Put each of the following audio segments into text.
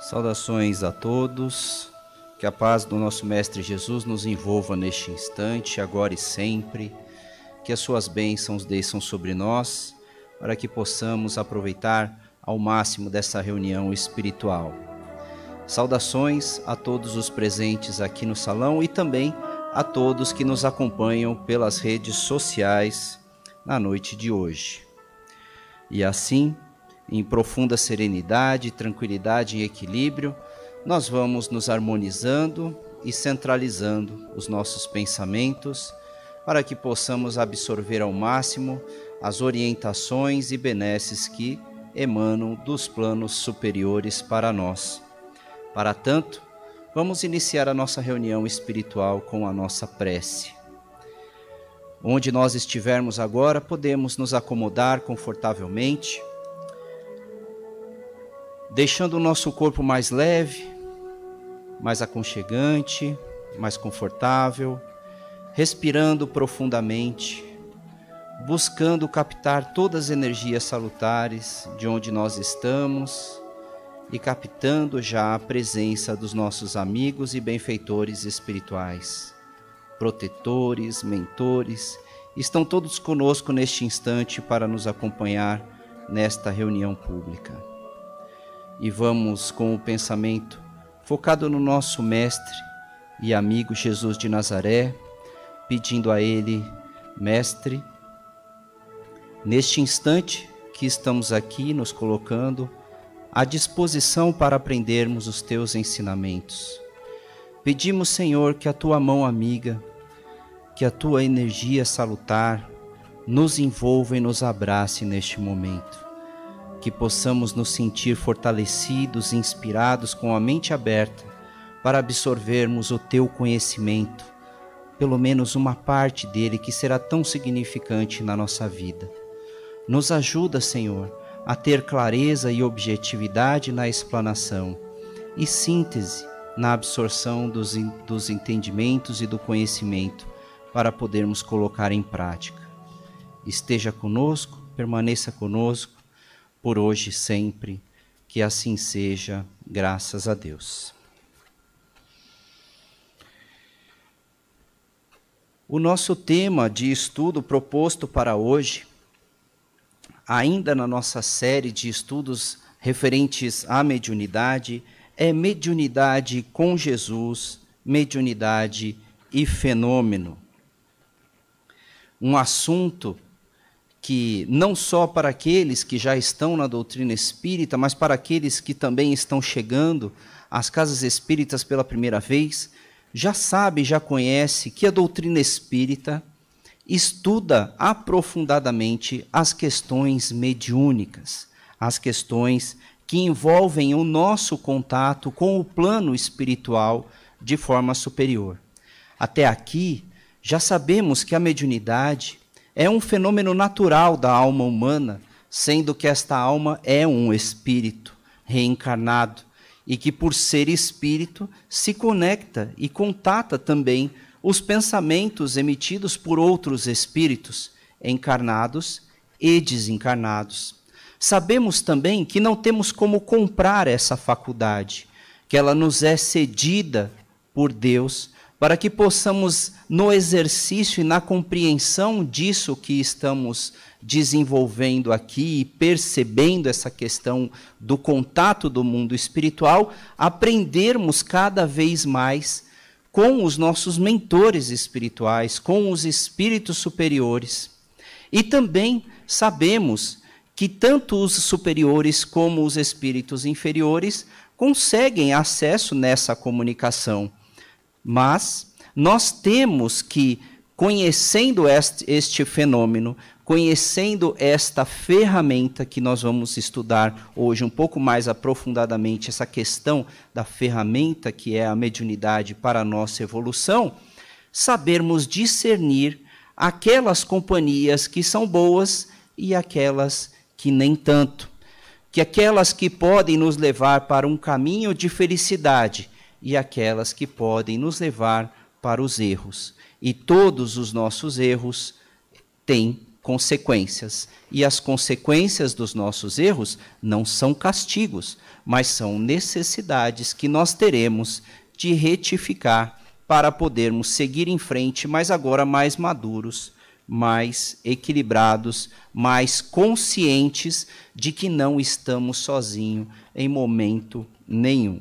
Saudações a todos, que a paz do nosso Mestre Jesus nos envolva neste instante, agora e sempre, que as suas bênçãos desçam sobre nós, para que possamos aproveitar ao máximo dessa reunião espiritual. Saudações a todos os presentes aqui no salão e também a todos que nos acompanham pelas redes sociais na noite de hoje. E assim, em profunda serenidade, tranquilidade e equilíbrio, nós vamos nos harmonizando e centralizando os nossos pensamentos para que possamos absorver ao máximo as orientações e benesses que emanam dos planos superiores para nós. Para tanto, vamos iniciar a nossa reunião espiritual com a nossa prece. Onde nós estivermos agora, podemos nos acomodar confortavelmente, deixando o nosso corpo mais leve, mais aconchegante, mais confortável, respirando profundamente, buscando captar todas as energias salutares de onde nós estamos e captando já a presença dos nossos amigos e benfeitores espirituais, protetores, mentores, estão todos conosco neste instante para nos acompanhar nesta reunião pública. E vamos com o pensamento focado no nosso Mestre e amigo Jesus de Nazaré, pedindo a Ele: Mestre, neste instante que estamos aqui nos colocando à disposição para aprendermos os Teus ensinamentos, pedimos, Senhor, que a Tua mão amiga, que a Tua energia salutar nos envolva e nos abrace neste momento. Que possamos nos sentir fortalecidos e inspirados com a mente aberta para absorvermos o Teu conhecimento, pelo menos uma parte dele que será tão significante na nossa vida. Nos ajuda, Senhor, a ter clareza e objetividade na explanação e síntese na absorção dos entendimentos e do conhecimento para podermos colocar em prática. Esteja conosco, permaneça conosco, por hoje e sempre, que assim seja, graças a Deus. O nosso tema de estudo proposto para hoje, ainda na nossa série de estudos referentes à mediunidade, é mediunidade com Jesus, mediunidade e fenômeno. Um assunto que não só para aqueles que já estão na doutrina espírita, mas para aqueles que também estão chegando às casas espíritas pela primeira vez, já sabe, já conhece que a doutrina espírita estuda aprofundadamente as questões mediúnicas, as questões que envolvem o nosso contato com o plano espiritual de forma superior. Até aqui, já sabemos que a mediunidade é um fenômeno natural da alma humana, sendo que esta alma é um espírito reencarnado e que, por ser espírito, se conecta e contata também os pensamentos emitidos por outros espíritos, encarnados e desencarnados. Sabemos também que não temos como comprar essa faculdade, que ela nos é cedida por Deus, para que possamos, no exercício e na compreensão disso que estamos desenvolvendo aqui e percebendo essa questão do contato do mundo espiritual, aprendermos cada vez mais com os nossos mentores espirituais, com os espíritos superiores. E também sabemos que tanto os superiores como os espíritos inferiores conseguem acesso nessa comunicação. Mas nós temos que, conhecendo este fenômeno, conhecendo esta ferramenta que nós vamos estudar hoje um pouco mais aprofundadamente, essa questão da ferramenta que é a mediunidade para a nossa evolução, sabermos discernir aquelas companhias que são boas e aquelas que nem tanto, que aquelas que podem nos levar para um caminho de felicidade e aquelas que podem nos levar para os erros. E todos os nossos erros têm consequências. E as consequências dos nossos erros não são castigos, mas são necessidades que nós teremos de retificar para podermos seguir em frente, mas agora mais maduros, mais equilibrados, mais conscientes de que não estamos sozinhos em momento nenhum.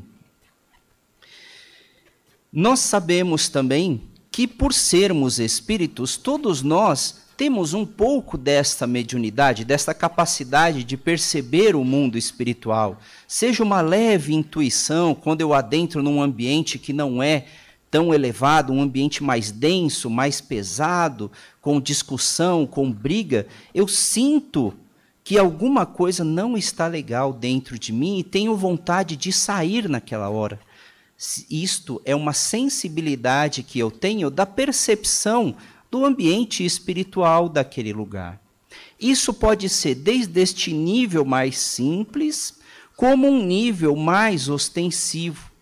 Nós sabemos também que, por sermos espíritos, todos nós temos um pouco desta mediunidade, desta capacidade de perceber o mundo espiritual. Seja uma leve intuição, quando eu adentro num ambiente que não é tão elevado, um ambiente mais denso, mais pesado, com discussão, com briga, eu sinto que alguma coisa não está legal dentro de mim e tenho vontade de sair naquela hora. Isto é uma sensibilidade que eu tenho da percepção do ambiente espiritual daquele lugar. Isso pode ser desde este nível mais simples, como um nível mais ostensivo,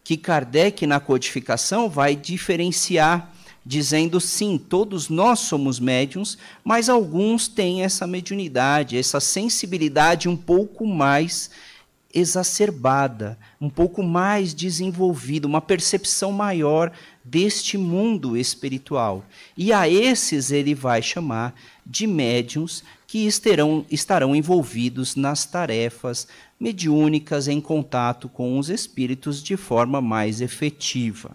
que Kardec, na codificação, vai diferenciar, dizendo, sim, todos nós somos médiuns, mas alguns têm essa mediunidade, essa sensibilidade um pouco mais exacerbada, um pouco mais desenvolvida, uma percepção maior deste mundo espiritual. E a esses ele vai chamar de médiuns que estarão envolvidos nas tarefas mediúnicas em contato com os espíritos de forma mais efetiva.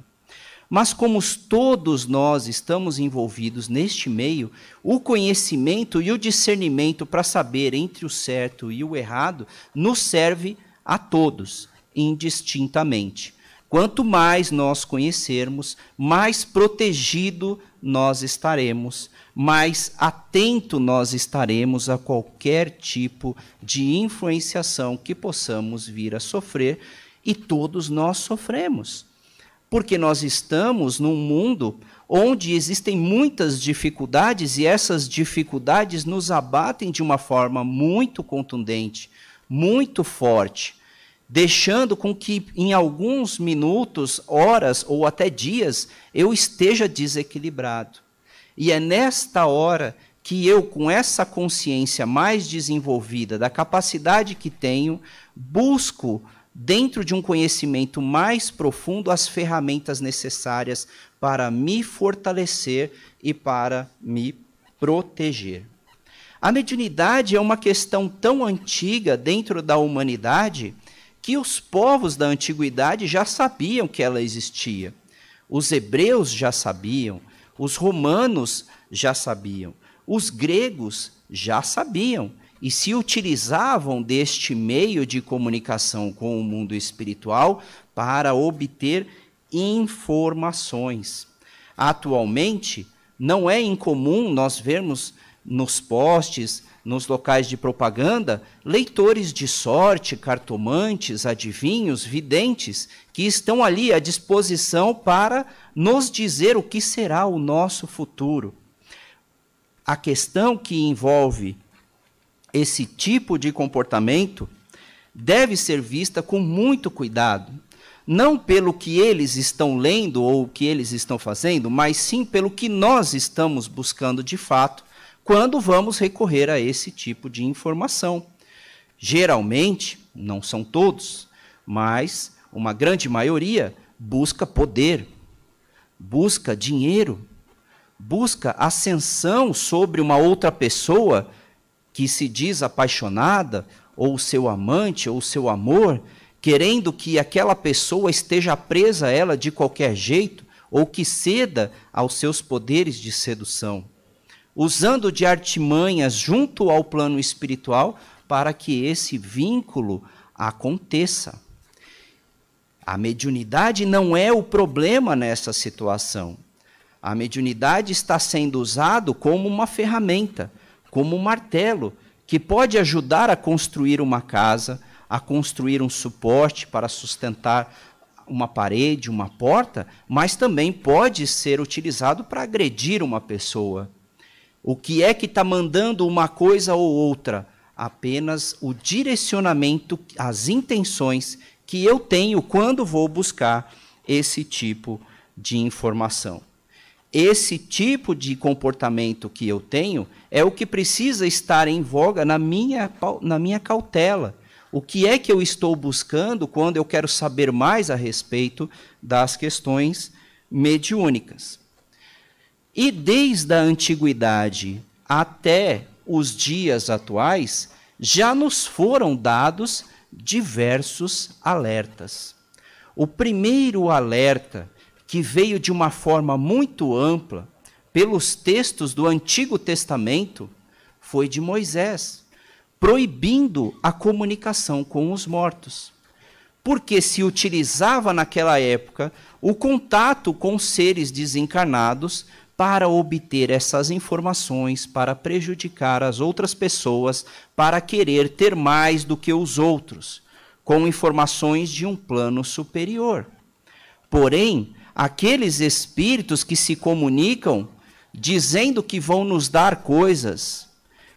Mas como todos nós estamos envolvidos neste meio, o conhecimento e o discernimento para saber entre o certo e o errado nos serve a todos, indistintamente. Quanto mais nós conhecermos, mais protegido nós estaremos, mais atento nós estaremos a qualquer tipo de influenciação que possamos vir a sofrer, e todos nós sofremos. Porque nós estamos num mundo onde existem muitas dificuldades e essas dificuldades nos abatem de uma forma muito contundente, muito forte, deixando com que em alguns minutos, horas ou até dias eu esteja desequilibrado. E é nesta hora que eu, com essa consciência mais desenvolvida da capacidade que tenho, busco dentro de um conhecimento mais profundo as ferramentas necessárias para me fortalecer e para me proteger. A mediunidade é uma questão tão antiga dentro da humanidade que os povos da antiguidade já sabiam que ela existia. Os hebreus já sabiam, os romanos já sabiam, os gregos já sabiam. E se utilizavam deste meio de comunicação com o mundo espiritual para obter informações. Atualmente, não é incomum nós vermos nos postes, nos locais de propaganda, leitores de sorte, cartomantes, adivinhos, videntes, que estão ali à disposição para nos dizer o que será o nosso futuro. A questão que envolve esse tipo de comportamento deve ser vista com muito cuidado, não pelo que eles estão lendo ou o que eles estão fazendo, mas sim pelo que nós estamos buscando de fato quando vamos recorrer a esse tipo de informação. Geralmente, não são todos, mas uma grande maioria busca poder, busca dinheiro, busca ascensão sobre uma outra pessoa que se diz apaixonada, ou seu amante, ou seu amor, querendo que aquela pessoa esteja presa a ela de qualquer jeito, ou que ceda aos seus poderes de sedução, usando de artimanhas junto ao plano espiritual para que esse vínculo aconteça. A mediunidade não é o problema nessa situação. A mediunidade está sendo usada como uma ferramenta, como um martelo, que pode ajudar a construir uma casa, a construir um suporte para sustentar uma parede, uma porta, mas também pode ser utilizado para agredir uma pessoa. O que é que está mandando uma coisa ou outra? Apenas o direcionamento, as intenções que eu tenho quando vou buscar esse tipo de informação. esse tipo de comportamento que eu tenho é o que precisa estar em voga na minha cautela. O que é que eu estou buscando quando eu quero saber mais a respeito das questões mediúnicas? E desde a antiguidade até os dias atuais, já nos foram dados diversos alertas. O primeiro alerta, que veio de uma forma muito ampla, pelos textos do Antigo Testamento, foi de Moisés, proibindo a comunicação com os mortos. Porque se utilizava naquela época o contato com seres desencarnados para obter essas informações, para prejudicar as outras pessoas, para querer ter mais do que os outros, com informações de um plano superior. Porém, aqueles espíritos que se comunicam dizendo que vão nos dar coisas,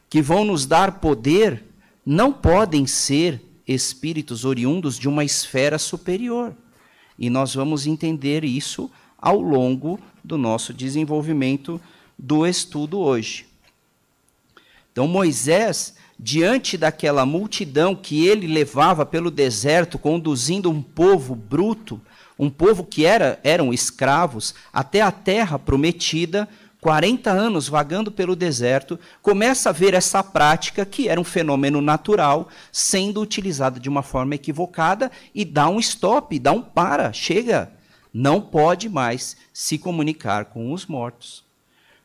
que vão nos dar poder, não podem ser espíritos oriundos de uma esfera superior. E nós vamos entender isso ao longo do nosso desenvolvimento do estudo hoje. Então, Moisés, diante daquela multidão que ele levava pelo deserto, conduzindo um povo bruto, um povo que eram escravos, até a terra prometida, 40 anos vagando pelo deserto, começa a ver essa prática, que era um fenômeno natural, sendo utilizada de uma forma equivocada, e dá um stop, dá um para, chega, não pode mais se comunicar com os mortos.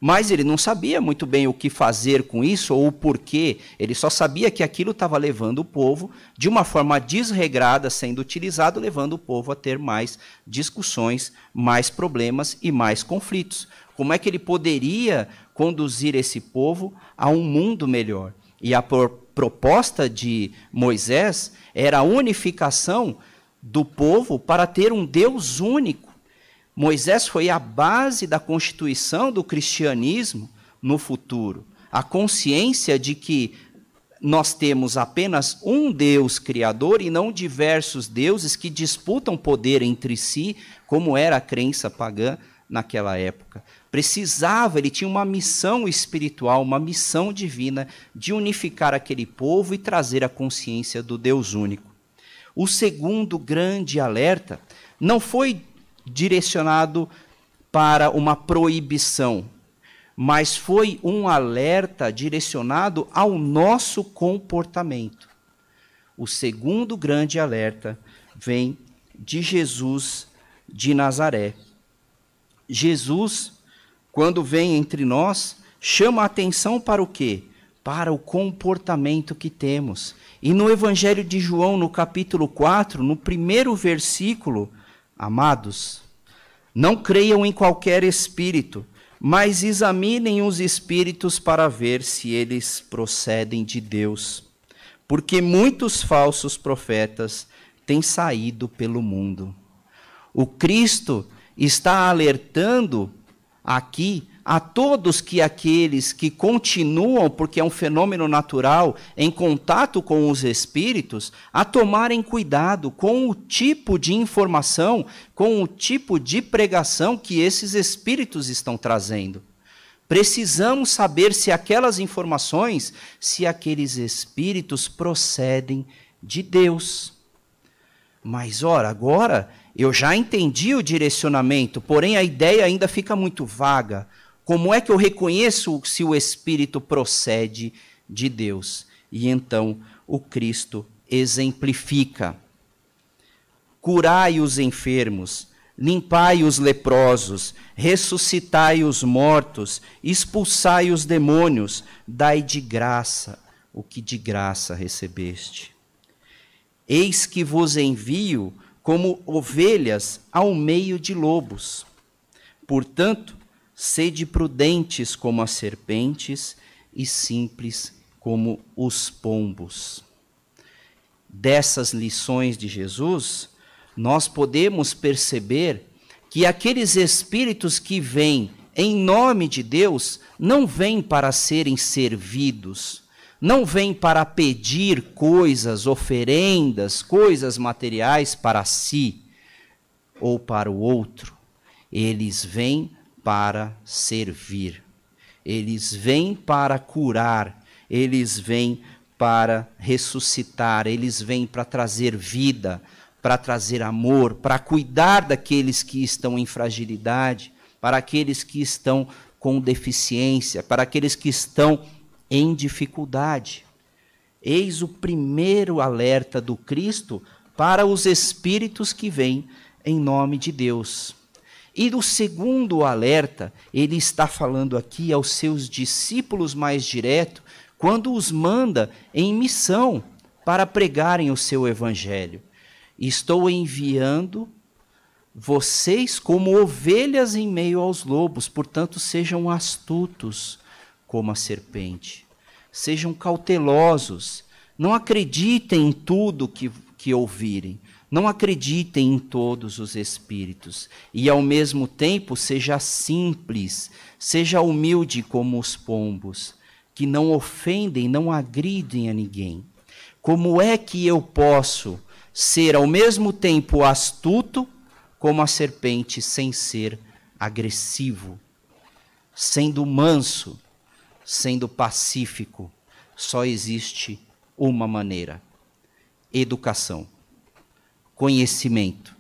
Mas ele não sabia muito bem o que fazer com isso, ou o porquê. Ele só sabia que aquilo estava levando o povo, de uma forma desregrada, sendo utilizado, levando o povo a ter mais discussões, mais problemas e mais conflitos. Como é que ele poderia conduzir esse povo a um mundo melhor? E a proposta de Moisés era a unificação do povo para ter um Deus único. Moisés foi a base da constituição do cristianismo no futuro. A consciência de que nós temos apenas um Deus criador e não diversos deuses que disputam poder entre si, como era a crença pagã naquela época. Ele tinha uma missão espiritual, uma missão divina de unificar aquele povo e trazer a consciência do Deus único. O segundo grande alerta não foi direcionado para uma proibição, mas foi um alerta direcionado ao nosso comportamento. O segundo grande alerta vem de Jesus de Nazaré. Jesus, quando vem entre nós, chama a atenção para o quê? Para o comportamento que temos. E no Evangelho de João, no capítulo 4, no primeiro versículo, amados, não creiam em qualquer espírito, mas examinem os espíritos para ver se eles procedem de Deus. Porque muitos falsos profetas têm saído pelo mundo. O Cristo está alertando aqui a todos que aqueles que continuam, porque é um fenômeno natural, em contato com os espíritos, a tomarem cuidado com o tipo de informação, com o tipo de pregação que esses espíritos estão trazendo. Precisamos saber se aquelas informações, se aqueles espíritos procedem de Deus. Mas, ora, agora eu já entendi o direcionamento, porém a ideia ainda fica muito vaga. Como é que eu reconheço se o Espírito procede de Deus? E então o Cristo exemplifica. Curai os enfermos, limpai os leprosos, ressuscitai os mortos, expulsai os demônios, dai de graça o que de graça recebeste. Eis que vos envio como ovelhas ao meio de lobos. Portanto, sede prudentes como as serpentes e simples como os pombos. Dessas lições de Jesus, nós podemos perceber que aqueles espíritos que vêm em nome de Deus não vêm para serem servidos, não vêm para pedir coisas, oferendas, coisas materiais para si ou para o outro. Eles vêm para servir. Eles vêm para curar, eles vêm para ressuscitar, eles vêm para trazer vida, para trazer amor, para cuidar daqueles que estão em fragilidade, para aqueles que estão com deficiência, para aqueles que estão em dificuldade. Eis o primeiro alerta do Cristo para os espíritos que vêm em nome de Deus. E o segundo alerta, ele está falando aqui aos seus discípulos mais direto, quando os manda em missão para pregarem o seu evangelho. Estou enviando vocês como ovelhas em meio aos lobos, portanto, sejam astutos como a serpente. Sejam cautelosos, não acreditem em tudo que ouvirem, não acreditem em todos os espíritos, e ao mesmo tempo seja simples, seja humilde como os pombos, que não ofendem, não agridem a ninguém. Como é que eu posso ser ao mesmo tempo astuto como a serpente, sem ser agressivo, sendo manso, sendo pacífico? Só existe uma maneira: educação, conhecimento.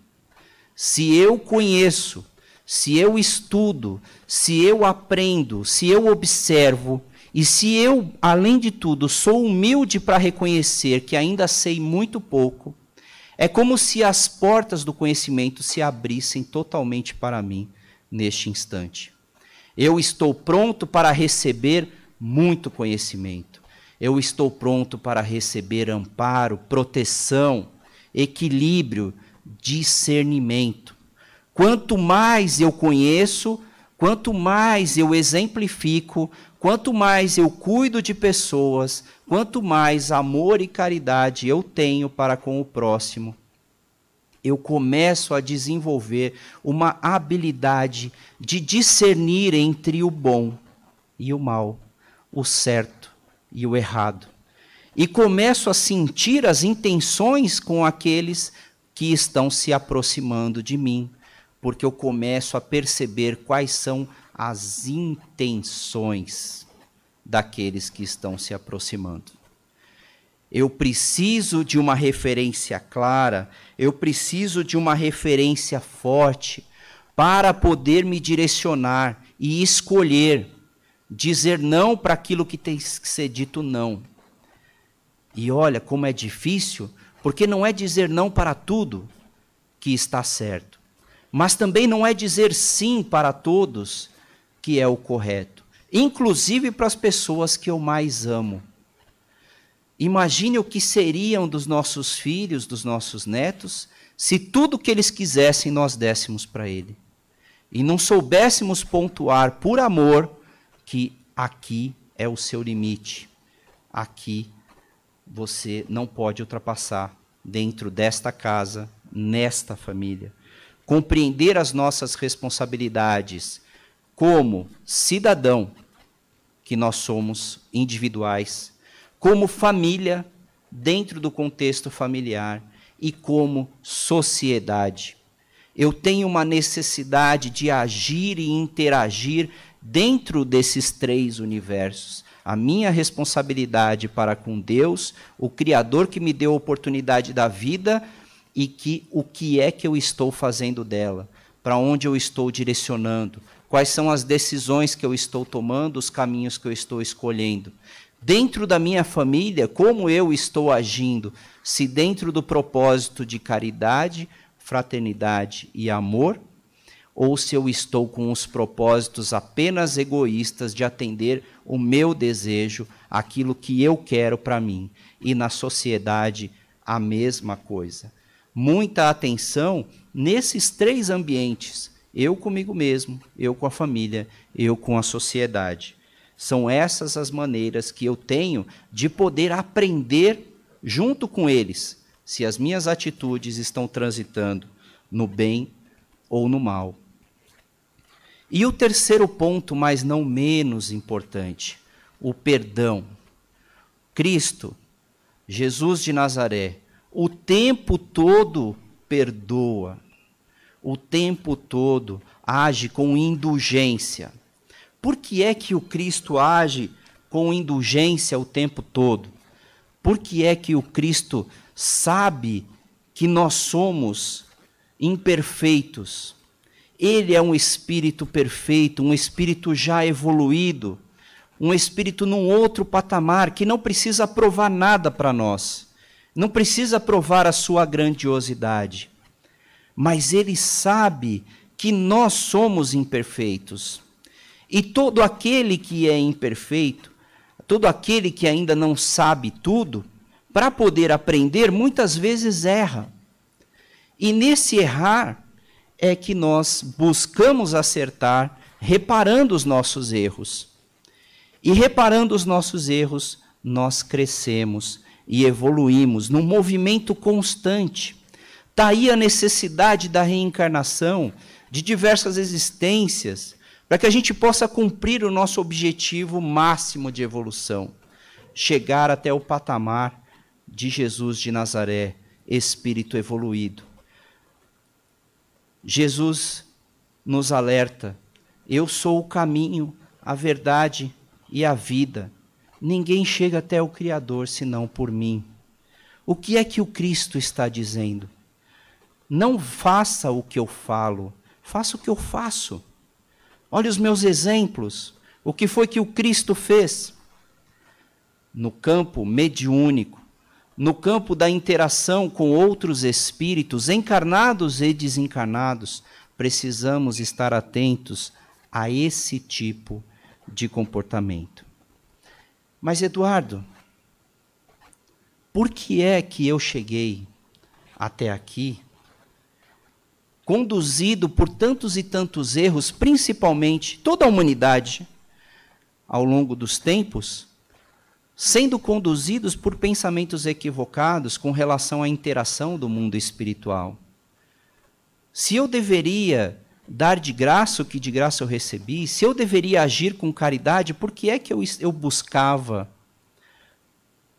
Se eu conheço, se eu estudo, se eu aprendo, se eu observo, e se eu, além de tudo, sou humilde para reconhecer que ainda sei muito pouco, é como se as portas do conhecimento se abrissem totalmente para mim neste instante. Eu estou pronto para receber muito conhecimento. Eu estou pronto para receber amparo, proteção, equilíbrio, discernimento. Quanto mais eu conheço, quanto mais eu exemplifico, quanto mais eu cuido de pessoas, quanto mais amor e caridade eu tenho para com o próximo, eu começo a desenvolver uma habilidade de discernir entre o bom e o mal, o certo e o errado. E começo a sentir as intenções com aqueles que estão se aproximando de mim, porque eu começo a perceber quais são as intenções daqueles que estão se aproximando. Eu preciso de uma referência clara, eu preciso de uma referência forte para poder me direcionar e escolher, dizer não para aquilo que tem que ser dito não. E olha como é difícil, porque não é dizer não para tudo que está certo, mas também não é dizer sim para todos que é o correto, inclusive para as pessoas que eu mais amo. Imagine o que seriam dos nossos filhos, dos nossos netos, se tudo que eles quisessem nós dessemos para ele. E não soubéssemos pontuar por amor que aqui é o seu limite. Aqui você não pode ultrapassar dentro desta casa, nesta família. Compreender as nossas responsabilidades como cidadão, que nós somos individuais, como família, dentro do contexto familiar, e como sociedade. Eu tenho uma necessidade de agir e interagir dentro desses três universos. A minha responsabilidade para com Deus, o Criador que me deu a oportunidade da vida, e o que é que eu estou fazendo dela, para onde eu estou direcionando, quais são as decisões que eu estou tomando, os caminhos que eu estou escolhendo. Dentro da minha família, como eu estou agindo, se dentro do propósito de caridade, fraternidade e amor, ou se eu estou com os propósitos apenas egoístas de atender o meu desejo, aquilo que eu quero para mim. E na sociedade, a mesma coisa. Muita atenção nesses três ambientes, eu comigo mesmo, eu com a família, eu com a sociedade. São essas as maneiras que eu tenho de poder aprender junto com eles, se as minhas atitudes estão transitando no bem ou no mal. E o terceiro ponto, mas não menos importante, o perdão. Cristo, Jesus de Nazaré, o tempo todo perdoa, o tempo todo age com indulgência? Por que é que o Cristo age com indulgência o tempo todo? Por que é que o Cristo sabe que nós somos imperfeitos? Ele é um espírito perfeito, um espírito já evoluído, um espírito num outro patamar, que não precisa provar nada para nós, não precisa provar a sua grandiosidade, mas ele sabe que nós somos imperfeitos. E todo aquele que é imperfeito, todo aquele que ainda não sabe tudo, para poder aprender, muitas vezes erra. E nesse errar é que nós buscamos acertar, reparando os nossos erros. E reparando os nossos erros, nós crescemos e evoluímos num movimento constante. Daí a necessidade da reencarnação, de diversas existências, para que a gente possa cumprir o nosso objetivo máximo de evolução, chegar até o patamar de Jesus de Nazaré, espírito evoluído. Jesus nos alerta: eu sou o caminho, a verdade e a vida. Ninguém chega até o Criador senão por mim. O que é que o Cristo está dizendo? Não faça o que eu falo, faça o que eu faço. Olha os meus exemplos. O que foi que o Cristo fez? No campo mediúnico, no campo da interação com outros espíritos, encarnados e desencarnados, precisamos estar atentos a esse tipo de comportamento. Mas, Eduardo, por que é que eu cheguei até aqui, conduzido por tantos e tantos erros, principalmente toda a humanidade, ao longo dos tempos, sendo conduzidos por pensamentos equivocados com relação à interação do mundo espiritual? Se eu deveria dar de graça o que de graça eu recebi, se eu deveria agir com caridade, por que é que eu buscava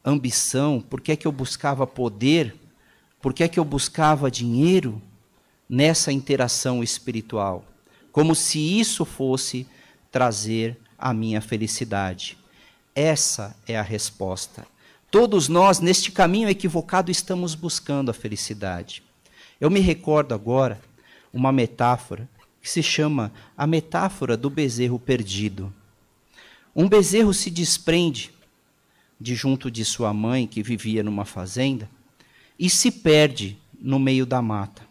ambição? Por que é que eu buscava poder? Por que é que eu buscava dinheiro nessa interação espiritual? Como se isso fosse trazer a minha felicidade. Essa é a resposta. Todos nós, neste caminho equivocado, estamos buscando a felicidade. Eu me recordo agora uma metáfora que se chama a metáfora do bezerro perdido. Um bezerro se desprende de junto de sua mãe, que vivia numa fazenda, e se perde no meio da mata.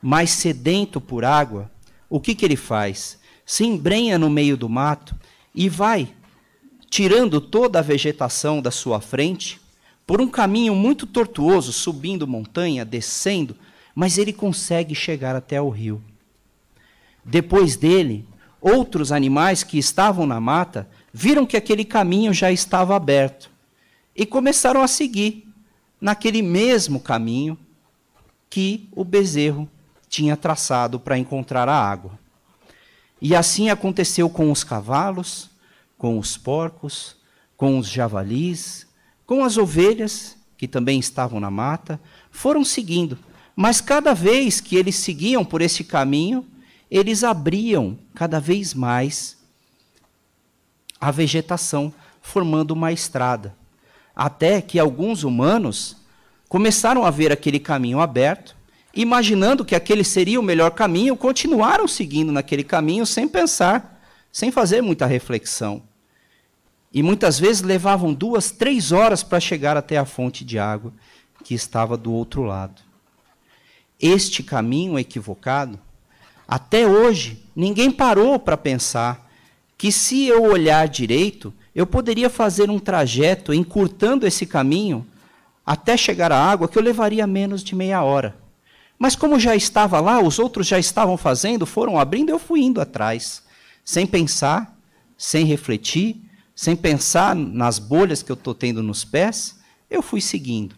Mas sedento por água, o que ele faz? Se embrenha no meio do mato e vai tirando toda a vegetação da sua frente, por um caminho muito tortuoso, subindo montanha, descendo, mas ele consegue chegar até o rio. Depois dele, outros animais que estavam na mata viram que aquele caminho já estava aberto e começaram a seguir naquele mesmo caminho que o bezerro tinha traçado para encontrar a água. E assim aconteceu com os cavalos, com os porcos, com os javalis, com as ovelhas, que também estavam na mata, foram seguindo. Mas cada vez que eles seguiam por esse caminho, eles abriam cada vez mais a vegetação, formando uma estrada. Até que alguns humanos começaram a ver aquele caminho aberto, imaginando que aquele seria o melhor caminho, continuaram seguindo naquele caminho sem pensar, sem fazer muita reflexão. E muitas vezes levavam 2, 3 horas para chegar até a fonte de água que estava do outro lado. Este caminho equivocado, até hoje, ninguém parou para pensar que se eu olhar direito, eu poderia fazer um trajeto encurtando esse caminho até chegar à água, que eu levaria menos de meia hora. Mas como já estava lá, os outros já estavam fazendo, foram abrindo, eu fui indo atrás, sem pensar, sem refletir, sem pensar nas bolhas que eu estou tendo nos pés, eu fui seguindo.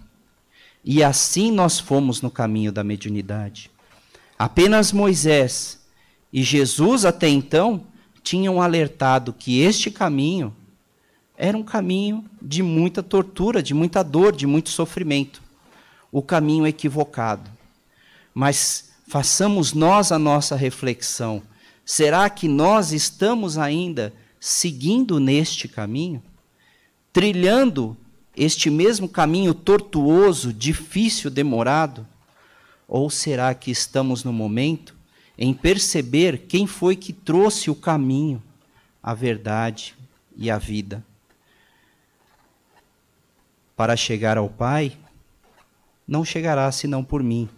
E assim nós fomos no caminho da mediunidade. Apenas Moisés e Jesus, até então, tinham alertado que este caminho era um caminho de muita tortura, de muita dor, de muito sofrimento. O caminho equivocado. Mas façamos nós a nossa reflexão. Será que nós estamos ainda seguindo neste caminho? Trilhando este mesmo caminho tortuoso, difícil, demorado? Ou será que estamos no momento em perceber quem foi que trouxe o caminho, a verdade e a vida? Para chegar ao Pai, não chegará senão por mim.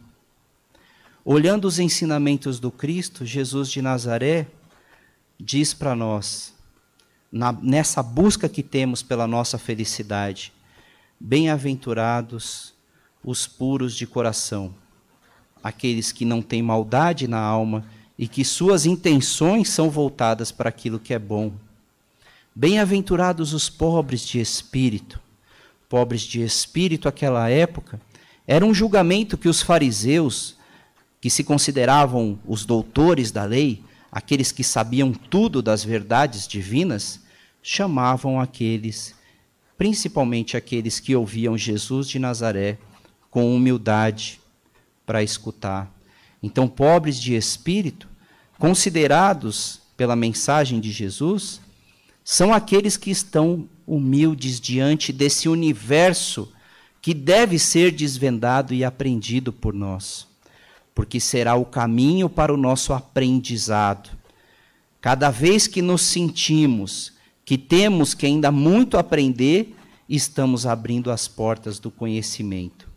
Olhando os ensinamentos do Cristo, Jesus de Nazaré diz para nós, nessa busca que temos pela nossa felicidade: bem-aventurados os puros de coração, aqueles que não têm maldade na alma e que suas intenções são voltadas para aquilo que é bom. Bem-aventurados os pobres de espírito. Pobres de espírito, naquela época, era um julgamento que os fariseus, que se consideravam os doutores da lei, aqueles que sabiam tudo das verdades divinas, chamavam aqueles, principalmente aqueles que ouviam Jesus de Nazaré com humildade para escutar. Então, pobres de espírito, considerados pela mensagem de Jesus, são aqueles que estão humildes diante desse universo que deve ser desvendado e aprendido por nós, porque será o caminho para o nosso aprendizado. Cada vez que nos sentimos que temos que ainda muito aprender, estamos abrindo as portas do conhecimento.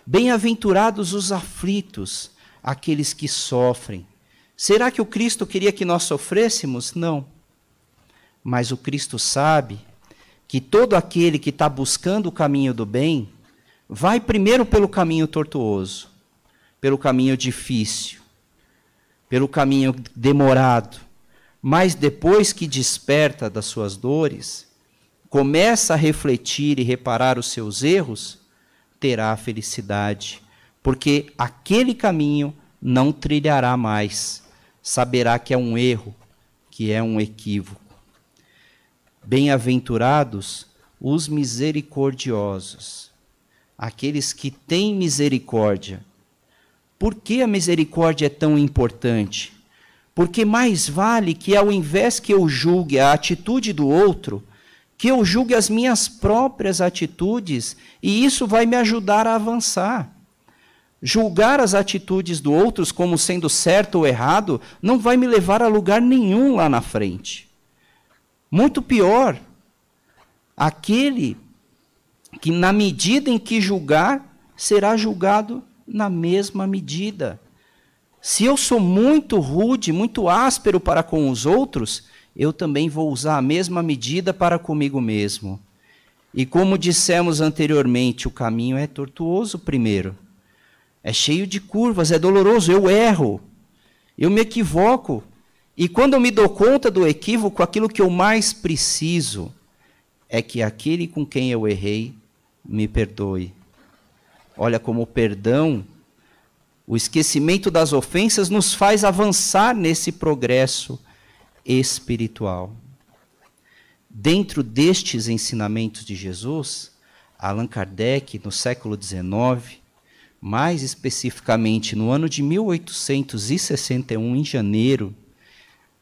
Bem-aventurados os aflitos, aqueles que sofrem. Será que o Cristo queria que nós sofrêssemos? Não. Mas o Cristo sabe que todo aquele que está buscando o caminho do bem, vai primeiro pelo caminho tortuoso, pelo caminho difícil, pelo caminho demorado, mas depois que desperta das suas dores, começa a refletir e reparar os seus erros, terá a felicidade, porque aquele caminho não trilhará mais, saberá que é um erro, que é um equívoco. Bem-aventurados os misericordiosos, aqueles que têm misericórdia. Por que a misericórdia é tão importante? Porque mais vale que, ao invés que eu julgue a atitude do outro, que eu julgue as minhas próprias atitudes, e isso vai me ajudar a avançar. Julgar as atitudes do outro como sendo certo ou errado não vai me levar a lugar nenhum lá na frente. Muito pior, aquele que, na medida em que julgar, será julgado na mesma medida. Se eu sou muito rude, muito áspero para com os outros, eu também vou usar a mesma medida para comigo mesmo. E como dissemos anteriormente, o caminho é tortuoso primeiro. É cheio de curvas, é doloroso, eu erro, eu me equivoco. E quando eu me dou conta do equívoco, aquilo que eu mais preciso é que aquele com quem eu errei me perdoe. Olha como o perdão, o esquecimento das ofensas nos faz avançar nesse progresso espiritual. Dentro destes ensinamentos de Jesus, Allan Kardec, no século XIX, mais especificamente no ano de 1861, em janeiro,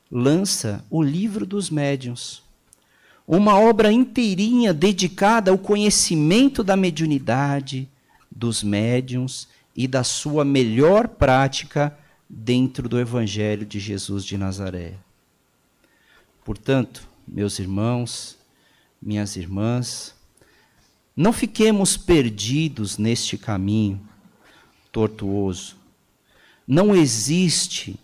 lança o Livro dos Médiuns, uma obra inteirinha dedicada ao conhecimento da mediunidade, dos médiuns e da sua melhor prática dentro do Evangelho de Jesus de Nazaré. Portanto, meus irmãos, minhas irmãs, não fiquemos perdidos neste caminho tortuoso. Não existe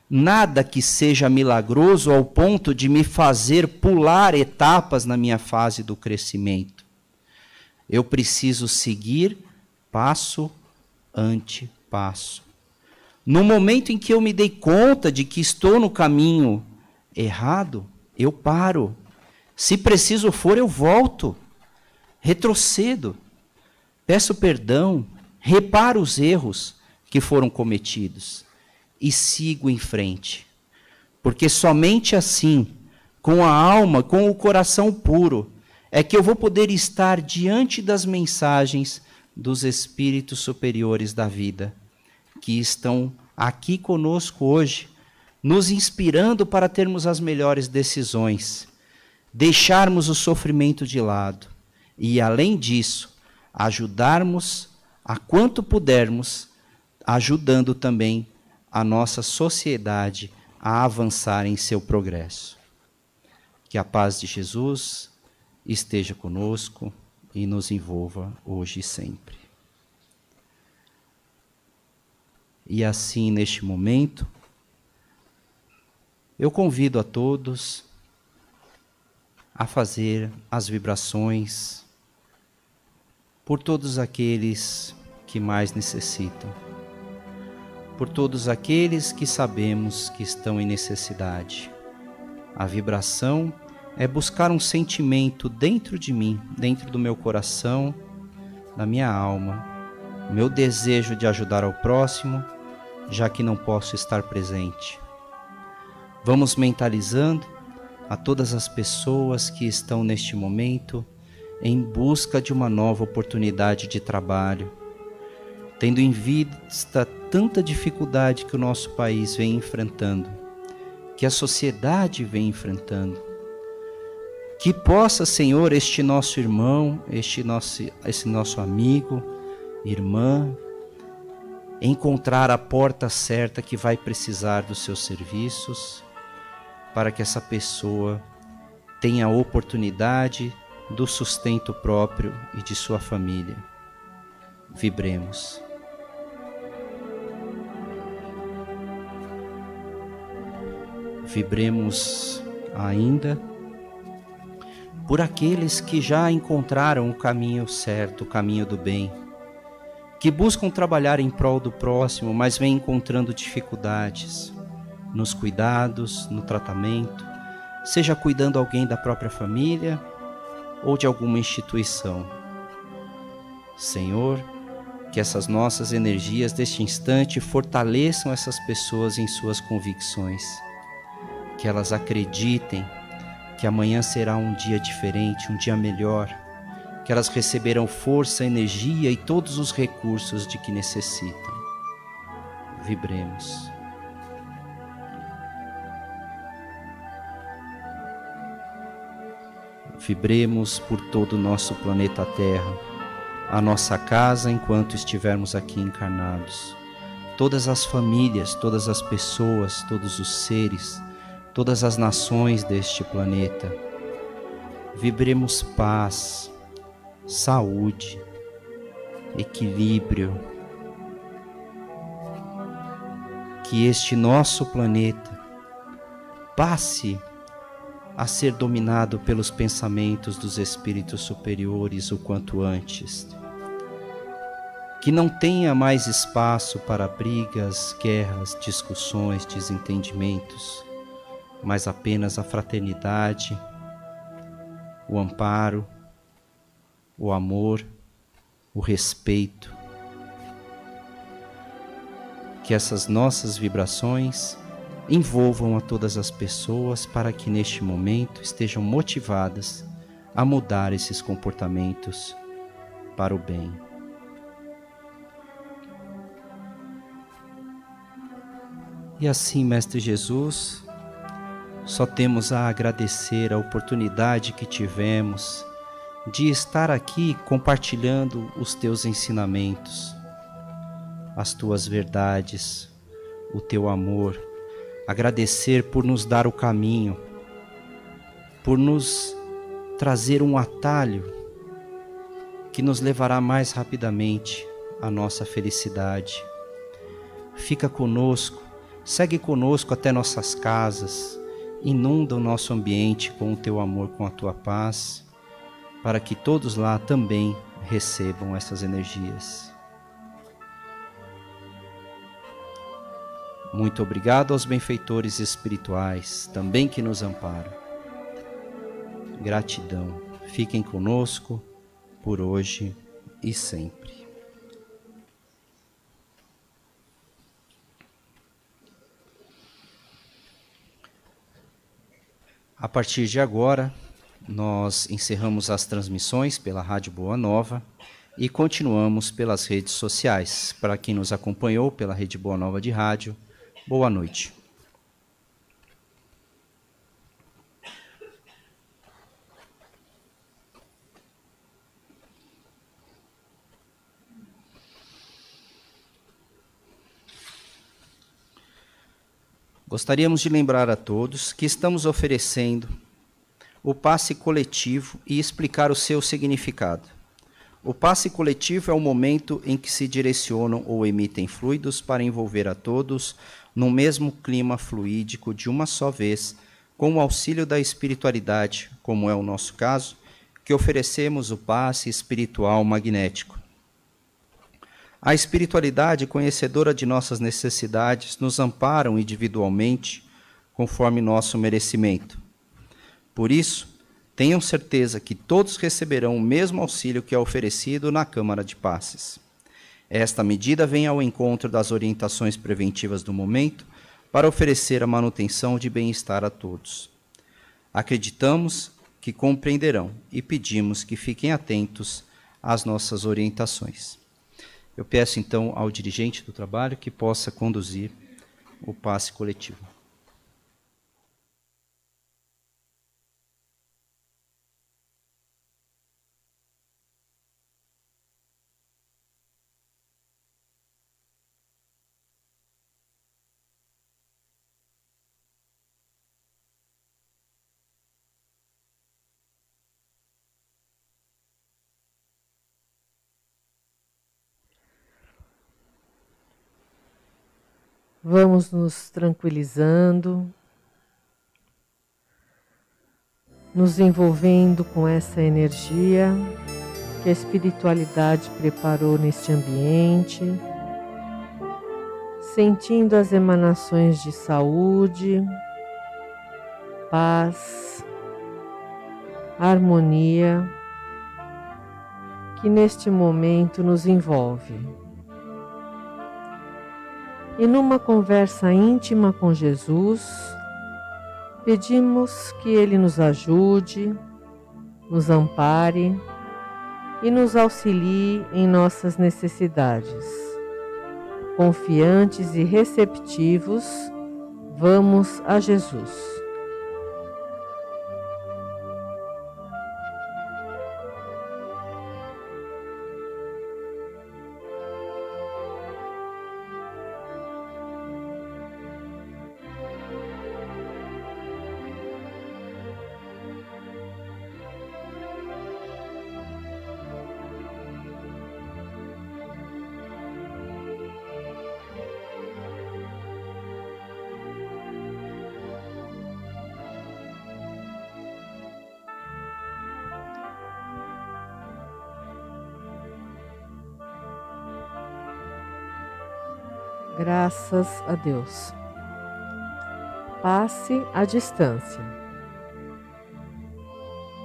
nada que seja milagroso ao ponto de me fazer pular etapas na minha fase do crescimento. Eu preciso seguir passo ante passo. No momento em que eu me dei conta de que estou no caminho errado, eu paro. Se preciso for, eu volto. Retrocedo. Peço perdão. Reparo os erros que foram cometidos. E sigo em frente. Porque somente assim, com a alma, com o coração puro, é que eu vou poder estar diante das mensagens dos espíritos superiores da vida, que estão aqui conosco hoje, nos inspirando para termos as melhores decisões, deixarmos o sofrimento de lado e, além disso, ajudarmos a quanto pudermos, ajudando também a nossa sociedade a avançar em seu progresso. Que a paz de Jesus esteja conosco e nos envolva hoje e sempre. E assim, neste momento, eu convido a todos a fazer as vibrações por todos aqueles que mais necessitam, por todos aqueles que sabemos que estão em necessidade. A vibração é buscar um sentimento dentro de mim, dentro do meu coração, da minha alma, meu desejo de ajudar ao próximo, já que não posso estar presente. Vamos mentalizando a todas as pessoas que estão neste momento em busca de uma nova oportunidade de trabalho, tendo em vista tanta dificuldade que o nosso país vem enfrentando, que a sociedade vem enfrentando. Que possa, Senhor, este nosso irmão, esse nosso amigo, irmã, encontrar a porta certa que vai precisar dos seus serviços, para que essa pessoa tenha a oportunidade do sustento próprio e de sua família. Vibremos. Vibremos ainda por aqueles que já encontraram o caminho certo, o caminho do bem, que buscam trabalhar em prol do próximo, mas vêm encontrando dificuldades nos cuidados, no tratamento, seja cuidando alguém da própria família ou de alguma instituição. Senhor, que essas nossas energias deste instante fortaleçam essas pessoas em suas convicções, que elas acreditem que amanhã será um dia diferente, um dia melhor, que elas receberão força, energia e todos os recursos de que necessitam. Vibremos. Vibremos por todo o nosso planeta Terra, a nossa casa enquanto estivermos aqui encarnados. Todas as famílias, todas as pessoas, todos os seres, todas as nações deste planeta. Vibremos paz, saúde, equilíbrio. Que este nosso planeta passe a ser dominado pelos pensamentos dos espíritos superiores o quanto antes. Que não tenha mais espaço para brigas, guerras, discussões, desentendimentos, mas apenas a fraternidade, o amparo, o amor, o respeito. Que essas nossas vibrações envolvam a todas as pessoas para que neste momento estejam motivadas a mudar esses comportamentos para o bem. E assim, Mestre Jesus, só temos a agradecer a oportunidade que tivemos de estar aqui compartilhando os teus ensinamentos, as tuas verdades, o teu amor. Agradecer por nos dar o caminho, por nos trazer um atalho que nos levará mais rapidamente à nossa felicidade. Fica conosco, segue conosco até nossas casas, inunda o nosso ambiente com o teu amor, com a tua paz, para que todos lá também recebam essas energias. Muito obrigado aos benfeitores espirituais, também que nos amparam. Gratidão. Fiquem conosco por hoje e sempre. A partir de agora, nós encerramos as transmissões pela Rádio Boa Nova e continuamos pelas redes sociais. Para quem nos acompanhou pela Rede Boa Nova de Rádio, boa noite. Gostaríamos de lembrar a todos que estamos oferecendo o passe coletivo e explicar o seu significado. O passe coletivo é o momento em que se direcionam ou emitem fluidos para envolver a todos no mesmo clima fluídico de uma só vez, com o auxílio da espiritualidade, como é o nosso caso, que oferecemos o passe espiritual magnético. A espiritualidade, conhecedora de nossas necessidades, nos amparam individualmente, conforme nosso merecimento. Por isso, tenham certeza que todos receberão o mesmo auxílio que é oferecido na Câmara de Passes. Esta medida vem ao encontro das orientações preventivas do momento para oferecer a manutenção de bem-estar a todos. Acreditamos que compreenderão e pedimos que fiquem atentos às nossas orientações. Eu peço, então, ao dirigente do trabalho que possa conduzir o passe coletivo. Vamos nos tranquilizando, nos envolvendo com essa energia que a espiritualidade preparou neste ambiente, sentindo as emanações de saúde, paz, harmonia, que neste momento nos envolve. E numa conversa íntima com Jesus, pedimos que Ele nos ajude, nos ampare e nos auxilie em nossas necessidades. Confiantes e receptivos, vamos a Jesus. Graças a Deus. Passe à distância.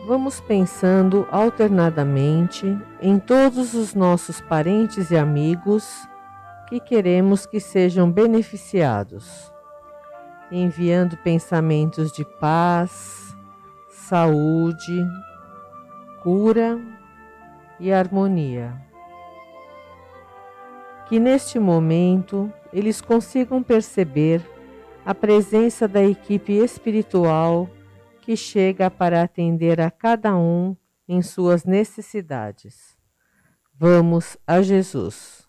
Vamos pensando alternadamente em todos os nossos parentes e amigos que queremos que sejam beneficiados, enviando pensamentos de paz, saúde, cura e harmonia. Que neste momento eles consigam perceber a presença da equipe espiritual que chega para atender a cada um em suas necessidades. Vamos a Jesus.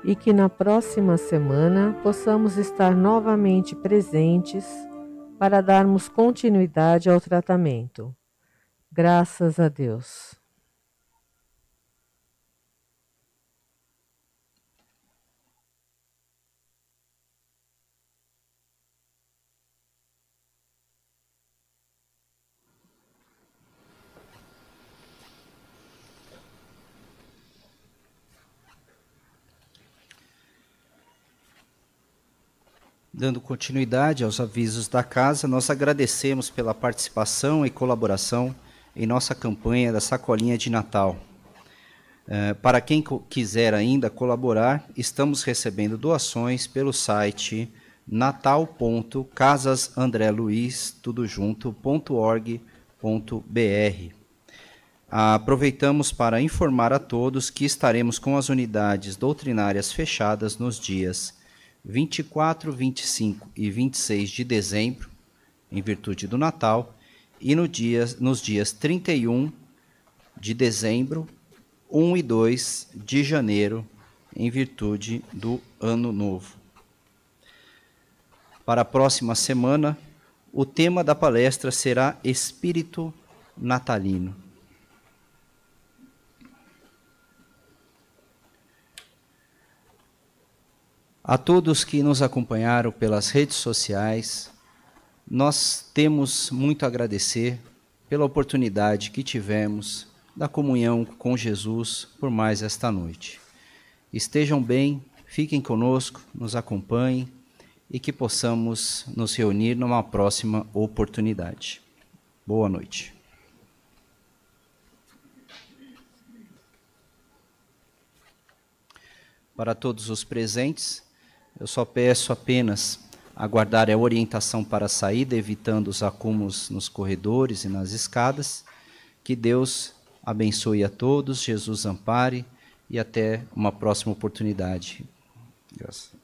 E que na próxima semana possamos estar novamente presentes para darmos continuidade ao tratamento. Graças a Deus. Dando continuidade aos avisos da casa, nós agradecemos pela participação e colaboração em nossa campanha da Sacolinha de Natal. Para quem quiser ainda colaborar, estamos recebendo doações pelo site natal.casasandreluiz.org.br. Aproveitamos para informar a todos que estaremos com as unidades doutrinárias fechadas nos dias 24, 25 e 26 de dezembro, em virtude do Natal, e nos dias 31 de dezembro, 1 e 2 de janeiro, em virtude do Ano Novo. Para a próxima semana, o tema da palestra será Espírito Natalino. A todos que nos acompanharam pelas redes sociais, nós temos muito a agradecer pela oportunidade que tivemos da comunhão com Jesus por mais esta noite. Estejam bem, fiquem conosco, nos acompanhem e que possamos nos reunir numa próxima oportunidade. Boa noite. Para todos os presentes, eu só peço apenas aguardar a orientação para a saída, evitando os acúmulos nos corredores e nas escadas. Que Deus abençoe a todos, Jesus ampare e até uma próxima oportunidade. Graças.